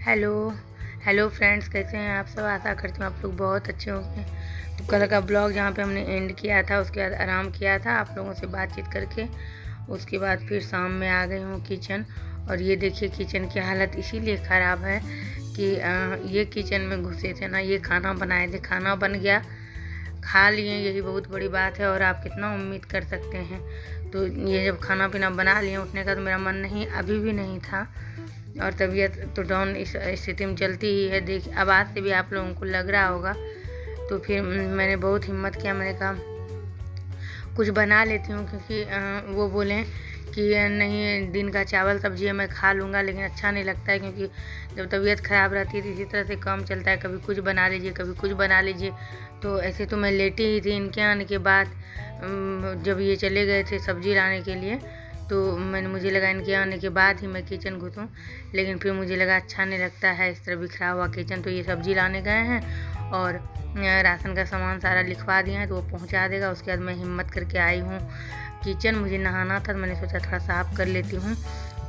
Hello hello friends, कैसे हैं आप सब। आशा करती हूँ आप लोग बहुत अच्छे होंगे। तो कल का ब्लॉग जहाँ पे हमने एंड किया था, उसके बाद आराम किया था आप लोगों से बातचीत करके। उसके बाद फिर शाम में आ गई हूँ किचन। और ये देखिए किचन की हालत इसीलिए ख़राब है कि ये किचन में घुसे थे ना, ये खाना बनाए थे, खाना बन गया, खा लिए, यही बहुत बड़ी बात है। और आप कितना उम्मीद कर सकते हैं। तो ये जब खाना पीना बना लिए, उठने का तो मेरा मन नहीं, अभी भी नहीं था। और तबीयत तो डाउन इस स्थिति में चलती ही है। देख आवाज़ से भी आप लोगों को लग रहा होगा। तो फिर मैंने बहुत हिम्मत किया, मैंने कहा कुछ बना लेती हूँ, क्योंकि वो बोले कि नहीं दिन का चावल सब्जी है मैं खा लूँगा, लेकिन अच्छा नहीं लगता है, क्योंकि जब तबीयत ख़राब रहती है तो इसी तरह से काम चलता है, कभी कुछ बना लीजिए कभी कुछ बना लीजिए। तो ऐसे तो मैं लेटी ही थी। इनके आने के बाद जब ये चले गए थे सब्ज़ी लाने के लिए, तो मुझे लगा इनके आने के बाद ही मैं किचन घुसूँ, लेकिन फिर मुझे लगा अच्छा नहीं लगता है इस तरह बिखरा हुआ किचन। तो ये सब्ज़ी लाने गए हैं और राशन का सामान सारा लिखवा दिया है, तो वो पहुंचा देगा। उसके बाद मैं हिम्मत करके आई हूँ किचन। मुझे नहाना था तो मैंने सोचा थोड़ा साफ़ कर लेती हूँ।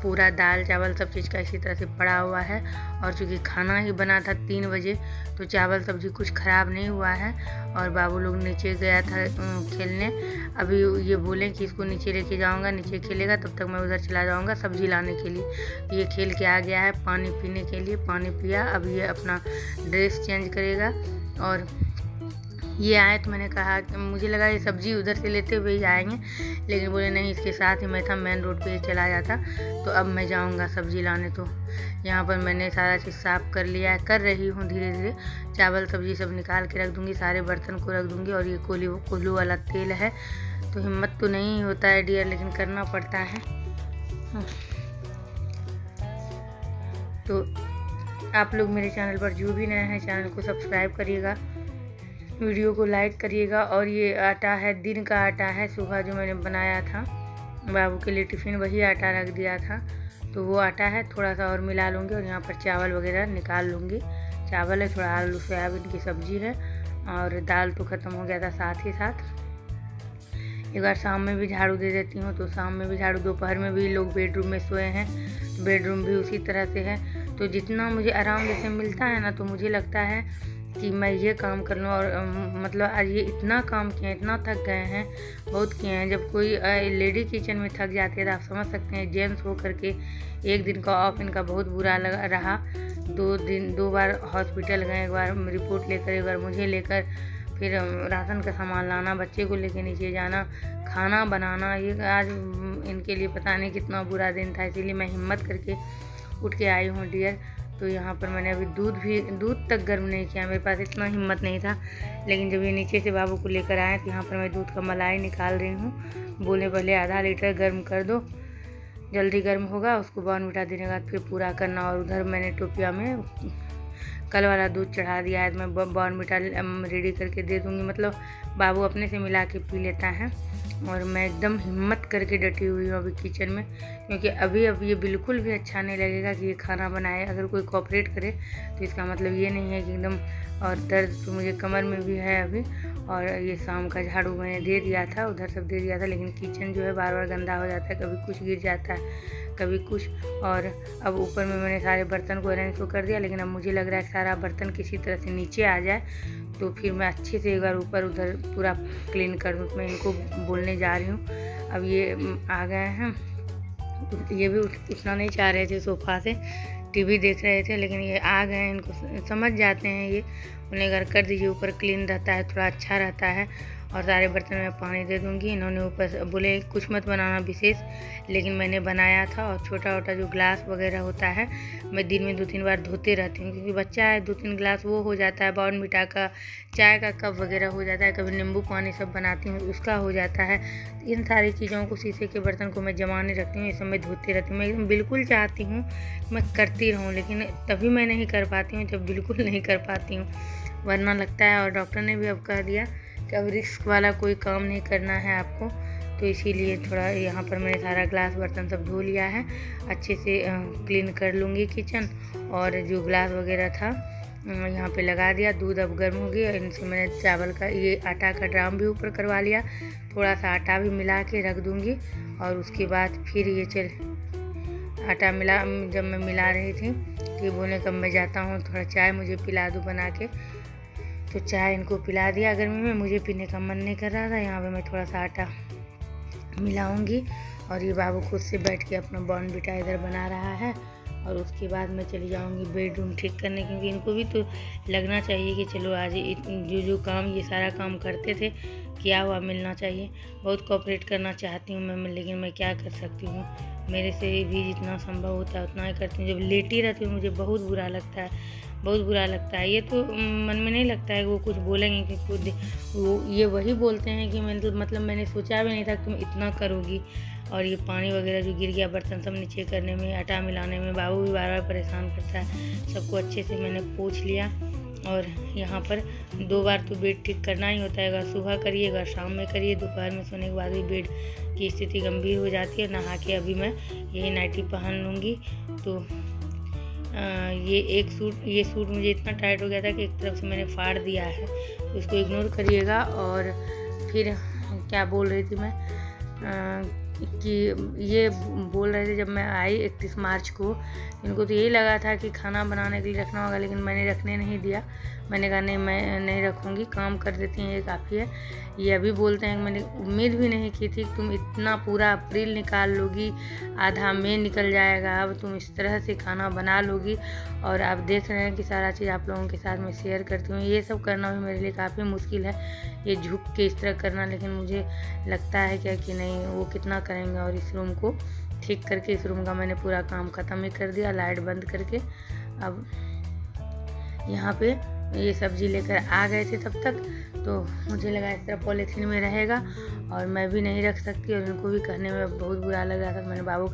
पूरा दाल चावल सब चीज़ का इसी तरह से पड़ा हुआ है। और चूँकि खाना ही बना था 3 बजे, तो चावल सब्ज़ी कुछ ख़राब नहीं हुआ है। और बाबू लोग नीचे गया था खेलने। अभी ये बोले कि इसको नीचे लेके जाऊंगा, नीचे खेलेगा, तब तक मैं उधर चला जाऊंगा सब्ज़ी लाने के लिए। ये खेल के आ गया है पानी पीने के लिए, पानी पिया। अब ये अपना ड्रेस चेंज करेगा। और ये आए तो मैंने कहा कि मुझे लगा ये सब्ज़ी उधर से लेते हुए ही आएंगे, लेकिन बोले नहीं, इसके साथ ही मैं था, मेन रोड पे चला जाता। तो अब मैं जाऊंगा सब्ज़ी लाने। तो यहाँ पर मैंने सारा चीज़ साफ़ कर लिया है, कर रही हूँ धीरे धीरे। चावल सब्ज़ी सब निकाल के रख दूँगी, सारे बर्तन को रख दूँगी। और ये कोल्हू वाला तेल है, तो हिम्मत तो नहीं होता है डियर, लेकिन करना पड़ता है। तो आप लोग मेरे चैनल पर जो भी नए हैं, चैनल को सब्सक्राइब करिएगा, वीडियो को लाइक करिएगा। और ये आटा है, दिन का आटा है, सुबह जो मैंने बनाया था बाबू के लिए टिफ़िन, वही आटा रख दिया था, तो वो आटा है। थोड़ा सा और मिला लूँगी और यहाँ पर चावल वगैरह निकाल लूँगी। चावल है, थोड़ा आलू सोयाबीन की सब्ज़ी है, और दाल तो ख़त्म हो गया था साथ ही साथ। एक बार शाम में भी झाड़ू दे देती हूँ, तो शाम में भी झाड़ू, दोपहर में भी लोग बेडरूम में सोए हैं, तो बेडरूम भी उसी तरह से है। तो जितना मुझे आराम जैसे मिलता है ना, तो मुझे लगता है कि मैं ये काम कर लूँ। और मतलब आज ये इतना काम किए हैं, इतना थक गए हैं, बहुत किए हैं। जब कोई लेडी किचन में थक जाती है तो आप समझ सकते हैं जेंट्स हो करके। एक दिन का ऑफ इनका बहुत बुरा लगा रहा। 2 बार हॉस्पिटल गए, एक बार रिपोर्ट लेकर, एक बार मुझे लेकर, फिर राशन का सामान लाना, बच्चे को लेके नीचे जाना, खाना बनाना। ये आज इनके लिए पता नहीं कितना बुरा दिन था, इसीलिए मैं हिम्मत करके उठ के आई हूँ डियर। तो यहाँ पर मैंने अभी दूध तक गर्म नहीं किया, मेरे पास इतना हिम्मत नहीं था। लेकिन जब ये नीचे से बाबू को लेकर आए, तो यहाँ पर मैं दूध का मलाई निकाल रही हूँ। बोले पहले आधा लीटर गर्म कर दो, जल्दी गर्म होगा, उसको बॉर्नविटा देने के बाद फिर पूरा करना। और उधर मैंने टोपिया में कल वाला दूध चढ़ा दिया है, मैं बॉर्नविटा रेडी करके दे दूँगी। मतलब बाबू अपने से मिला के पी लेता है। और मैं एकदम हिम्मत करके डटी हुई हूँ अभी किचन में, क्योंकि अब ये बिल्कुल भी अच्छा नहीं लगेगा कि ये खाना बनाए। अगर कोई कोऑपरेट करे तो इसका मतलब ये नहीं है कि एकदम। और दर्द तो मुझे कमर में भी है अभी। और ये शाम का झाड़ू मैंने दे दिया था, उधर सब दे दिया था, लेकिन किचन जो है बार बार गंदा हो जाता है, कभी कुछ गिर जाता है कभी कुछ। और अब ऊपर में मैंने सारे बर्तन को अरेंज तो कर दिया, लेकिन अब मुझे लग रहा है सारा बर्तन किसी तरह से नीचे आ जाए, तो फिर मैं अच्छे से एक बार ऊपर उधर पूरा क्लीन कर दूँ। मैं इनको बोलने जा रही हूँ। अब ये आ गए हैं, ये भी उठना नहीं चाह रहे थे सोफ़ा से, टीवी देख रहे थे, लेकिन ये आ गए हैं। इनको समझ जाते हैं ये, उन्हें घर कर दीजिए, ऊपर क्लीन रहता है, थोड़ा अच्छा रहता है। और सारे बर्तन में पानी दे दूँगी। इन्होंने ऊपर बोले कुछ मत बनाना विशेष, लेकिन मैंने बनाया था। और छोटा छोटा जो ग्लास वगैरह होता है, मैं दिन में 2-3 बार धोते रहती हूँ, क्योंकि बच्चा है, 2-3 ग्लास वो हो जाता है, बॉर्नविटा का, चाय का कप वगैरह हो जाता है, कभी नींबू पानी सब बनाती हूँ उसका हो जाता है। इन सारी चीज़ों को, शीशे के बर्तन को मैं जमा नहीं रखती हूँ, ये सब मैं धोते रहती हूँ। मैं एकदम बिल्कुल चाहती हूँ मैं करती रहूँ, लेकिन तभी मैं नहीं कर पाती हूँ जब बिल्कुल नहीं कर पाती हूँ, वरना लगता है। और डॉक्टर ने भी अब कह दिया कि अब रिस्क वाला कोई काम नहीं करना है आपको, तो इसीलिए थोड़ा यहाँ पर मैंने सारा ग्लास बर्तन सब धो लिया है, अच्छे से क्लीन कर लूँगी किचन। और जो ग्लास वगैरह था यहाँ पे लगा दिया। दूध अब गर्म हो गया, इनसे मैंने चावल का ये आटा का ड्राम भी ऊपर करवा लिया, थोड़ा सा आटा भी मिला के रख दूँगी। और उसके बाद फिर ये आटा जब मैं मिला रही थी तो ये बोले कब मैं जाता हूँ थोड़ा चाय मुझे पिला दो बना के। तो चाय इनको पिला दिया गर्मी में, मुझे पीने का मन नहीं कर रहा था। यहाँ पे मैं थोड़ा सा आटा मिलाऊंगी और ये बाबू खुद से बैठ के अपना बॉर्नविटा इधर बना रहा है। और उसके बाद मैं चली जाऊंगी बेडरूम ठीक करने, क्योंकि इनको भी तो लगना चाहिए कि चलो आज जो काम ये सारा काम करते थे किया हुआ मिलना चाहिए। बहुत कोऑपरेट करना चाहती हूँ मैं, लेकिन मैं क्या कर सकती हूँ, मेरे से भी जितना संभव होता है उतना ही करती हूँ। जब लेटी रहती हूँ मुझे बहुत बुरा लगता है, बहुत बुरा लगता है। ये तो मन में नहीं लगता है कि वो कुछ बोलेंगे, कि खुद वो ये वही बोलते हैं कि मैंने तो मतलब मैंने सोचा भी नहीं था कि तुम इतना करोगी। और ये पानी वगैरह जो गिर गया बर्तन सब नीचे करने में, आटा मिलाने में बाबू भी बार बार परेशान करता है। सबको अच्छे से मैंने पोंछ लिया। और यहाँ पर 2 बार तो बेड ठीक करना ही होता है, अगर सुबह करिए अगर शाम में करिए। दोपहर में सोने के बाद भी बेड की स्थिति गंभीर हो जाती है। नहा के अभी मैं यही नाइटी पहन लूँगी। तो ये सूट मुझे इतना टाइट हो गया था कि एक तरफ से मैंने फाड़ दिया है, तो इसको इग्नोर करिएगा। और फिर क्या बोल रही थी मैं कि ये बोल रहे थे जब मैं आई 31 मार्च को, इनको तो यही लगा था कि खाना बनाने के लिए रखना होगा, लेकिन मैंने रखने नहीं दिया। मैंने कहा नहीं मैं नहीं रखूँगी, काम कर देती हैं ये काफ़ी है। ये अभी बोलते हैं, मैंने उम्मीद भी नहीं की थी कि तुम इतना पूरा अप्रैल निकाल लोगी, आधा मई निकल जाएगा, अब तुम इस तरह से खाना बना लोगी। और आप देख रहे हैं कि सारा चीज़ आप लोगों के साथ मैं शेयर करती हूँ। ये सब करना भी मेरे लिए काफ़ी मुश्किल है, ये झुक के इस तरह करना, लेकिन मुझे लगता है क्या कि नहीं वो कितना करेंगे। और इस रूम को ठीक करके, इस रूम का मैंने पूरा काम ख़त्म ही कर दिया, लाइट बंद करके। अब यहाँ पे ये सब्ज़ी लेकर आ गए थे तब तक, तो मुझे लगा इस तरह पॉलीथीन में रहेगा और मैं भी नहीं रख सकती, और इनको भी कहने में बहुत बुरा लग रहा था। मैंने बाबू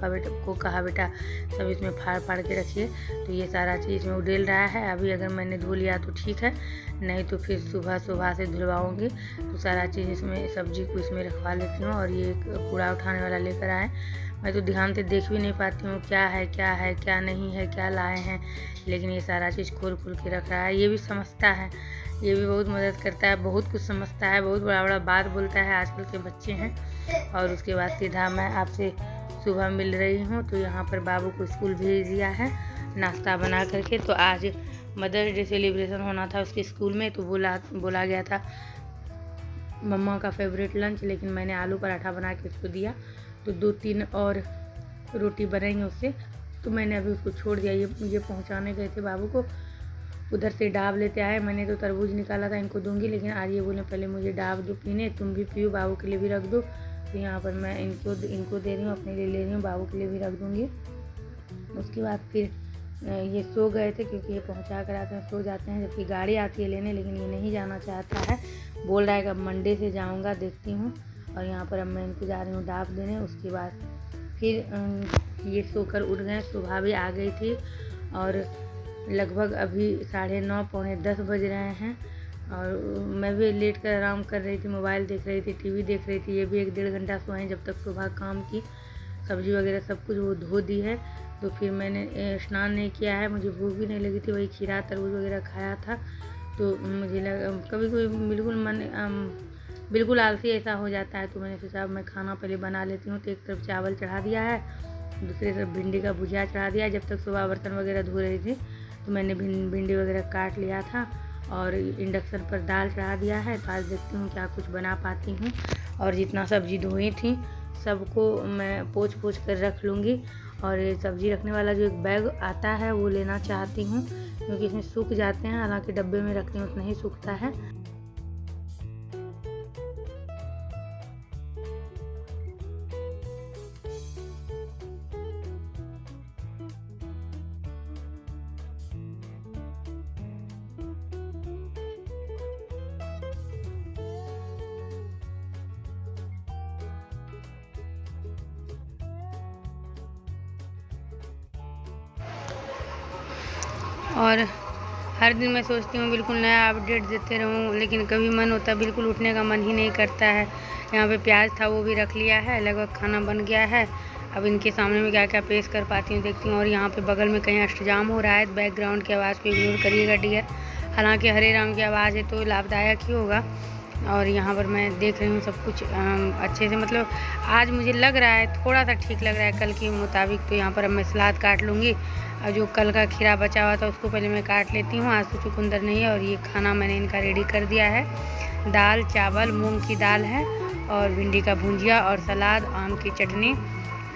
को कहा बेटा सब इसमें फाड़ के रखिए, तो ये सारा चीज़ इसमें उडेल रहा है। अभी अगर मैंने धो लिया तो ठीक है, नहीं तो फिर सुबह से धुलवाऊँगी। तो सारा चीज़ इसमें सब्जी को इसमें रखवा लेती हूँ। और ये कूड़ा उठाने वाला लेकर आए, मैं तो ध्यान से देख भी नहीं पाती हूँ क्या है क्या नहीं है, क्या लाए हैं, लेकिन ये सारा चीज़ खोल के रख रहा है। ये भी समझता है, ये भी बहुत मदद करता है, बहुत कुछ समझता है, बहुत बड़ा बात बोलता है, आजकल के बच्चे हैं। और उसके बाद सीधा मैं आपसे सुबह मिल रही हूँ। तो यहाँ पर बाबू को स्कूल भेज दिया है नाश्ता बना करके। तो आज मदर्स डे सेलिब्रेशन होना था उसके स्कूल में, तो बोला गया था मम्मा का फेवरेट लंच, लेकिन मैंने आलू पराठा बना के उसको दिया। तो 2-3 और रोटी बनाएंगे उससे, तो मैंने अभी उसको छोड़ दिया। ये पहुंचाने गए थे बाबू को, उधर से डाब लेते आए। मैंने तो तरबूज निकाला था इनको दूंगी, लेकिन आज ये बोले पहले मुझे डाब दो पीने, तुम भी पियो, बाबू के लिए भी रख दो। तो यहाँ पर मैं इनको दे रही हूँ, अपने लिए ले रही हूँ, बाबू के लिए भी रख दूँगी। उसके बाद फिर ये सो गए थे, क्योंकि ये पहुँचा कर आते हैं सो जाते हैं, जबकि गाड़ी आती है लेने, लेकिन ये नहीं जाना चाहता है। बोल रहा है कि अब मंडे से जाऊँगा, देखती हूँ। और यहाँ पर अब मैं इनको जा रही हूँ डाब देने। उसके बाद फिर ये सोकर उठ गए, सुबह भी आ गई थी और लगभग अभी 9:30 पौने 10 बज रहे हैं। और मैं भी लेट कर आराम कर रही थी, मोबाइल देख रही थी, टीवी देख रही थी। ये भी 1-1.5 घंटा सोए, जब तक सुबह काम की सब्ज़ी वगैरह सब कुछ वो धो दी है। तो फिर मैंने स्नान नहीं किया है, मुझे भूख भी नहीं लगी थी, वही खीरा तरबूज वगैरह खाया था। तो मुझे लगा कभी बिल्कुल आलसी ऐसा हो जाता है, तो मैंने सोचा मैं खाना पहले बना लेती हूँ। तो एक तरफ चावल चढ़ा दिया है, दूसरी तरफ भिंडी का भुजिया चढ़ा दिया। जब तक सुबह बर्तन वगैरह धो रही थी तो मैंने भिंडी वगैरह काट लिया था और इंडक्शन पर दाल चढ़ा दिया है। तो आज देखती हूँ क्या कुछ बना पाती हूँ। और जितना सब्ज़ी धोई थी सबको मैं पोंछ कर रख लूँगी। और ये सब्ज़ी रखने वाला जो एक बैग आता है वो लेना चाहती हूँ, क्योंकि इसमें सूख जाते हैं, हालांकि डब्बे में रखती हूँ तो नहीं सूखता है। और हर दिन मैं सोचती हूँ बिल्कुल नया अपडेट देते रहूँ, लेकिन कभी मन होता है बिल्कुल उठने का मन ही नहीं करता है। यहाँ पे प्याज था वो भी रख लिया है, लगभग खाना बन गया है। अब इनके सामने में क्या क्या पेश कर पाती हूँ देखती हूँ। और यहाँ पे बगल में कहीं अष्टजाम हो रहा है, बैकग्राउंड की आवाज़ को इग्नोर करिएगा डियर। हालांकि हरे राम की आवाज़ है तो लाभदायक ही होगा। और यहाँ पर मैं देख रही हूँ सब कुछ अच्छे से, मतलब आज मुझे लग रहा है थोड़ा सा ठीक लग रहा है कल के मुताबिक। तो यहाँ पर अब मैं सलाद काट लूँगी और जो कल का खीरा बचा हुआ था उसको पहले मैं काट लेती हूँ। आज तो चुकंदर नहीं है। और ये खाना मैंने इनका रेडी कर दिया है। दाल चावल मूंग की दाल है और भिंडी का भुंजिया और सलाद आम की चटनी।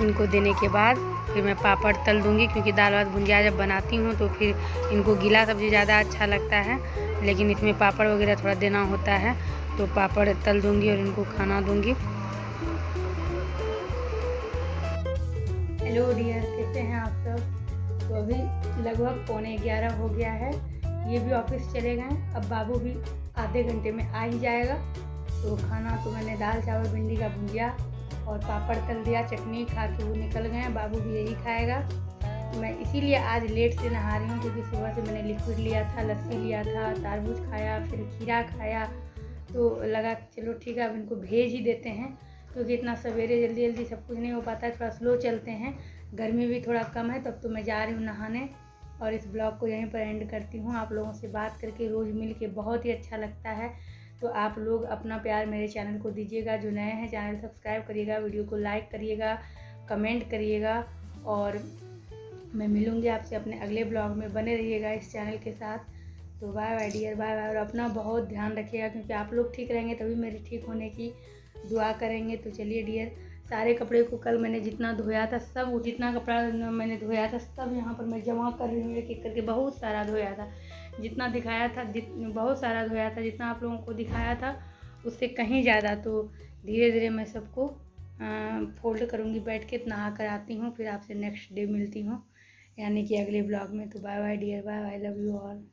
इनको देने के बाद फिर मैं पापड़ तल दूँगी, क्योंकि दाल भात भुंजिया जब बनाती हूँ तो फिर इनको गीला सब्ज़ी ज़्यादा अच्छा लगता है, लेकिन इसमें पापड़ वगैरह थोड़ा देना होता है। तो पापड़ तल दूँगी और इनको खाना दूँगी। हेलो डियर, कैसे हैं आप सब? तो अभी लगभग 11:15 हो गया है। ये भी ऑफिस चले गए। अब बाबू भी आधे घंटे में आ ही जाएगा। तो खाना तो मैंने दाल चावल भिंडी का भुंजिया और पापड़ तल दिया, चटनी खा के वो निकल गए। बाबू भी यही खाएगा। मैं इसीलिए आज लेट से नहा रही हूँ, क्योंकि सुबह से मैंने लिक्विड लिया था, लस्सी लिया था, तरबूज खाया, फिर खीरा खाया। तो लगा चलो ठीक है अब इनको भेज ही देते हैं, क्योंकि इतना सवेरे जल्दी जल्दी सब कुछ नहीं हो पाता है, थोड़ा स्लो चलते हैं। गर्मी भी थोड़ा कम है। तब तो मैं जा रही हूँ नहाने और इस ब्लॉग को यहीं पर एंड करती हूँ। आप लोगों से बात करके रोज़ मिल के बहुत ही अच्छा लगता है। तो आप लोग अपना प्यार मेरे चैनल को दीजिएगा। जो नए हैं चैनल सब्सक्राइब करिएगा, वीडियो को लाइक करिएगा, कमेंट करिएगा। और मैं मिलूँगी आपसे अपने अगले ब्लॉग में। बने रहिएगा इस चैनल के साथ। तो bye bye dear, bye bye. और अपना बहुत ध्यान रखिएगा, क्योंकि आप लोग ठीक रहेंगे तभी मेरे ठीक होने की दुआ करेंगे। तो चलिए डियर, सारे कपड़े को कल मैंने जितना धोया था सब, जितना कपड़ा मैंने धोया था सब यहाँ पर मैं जमा कर रही हूँ एक एक करके। बहुत सारा धोया था, जितना दिखाया था बहुत सारा धोया था, जितना आप लोगों को दिखाया था उससे कहीं ज़्यादा। तो धीरे धीरे मैं सबको फोल्ड करूँगी, बैठ के नहा कर आती हूँ। फिर आपसे नेक्स्ट डे मिलती हूँ, यानी कि अगले ब्लॉग में। तो bye bye dear, bye bye, love you all.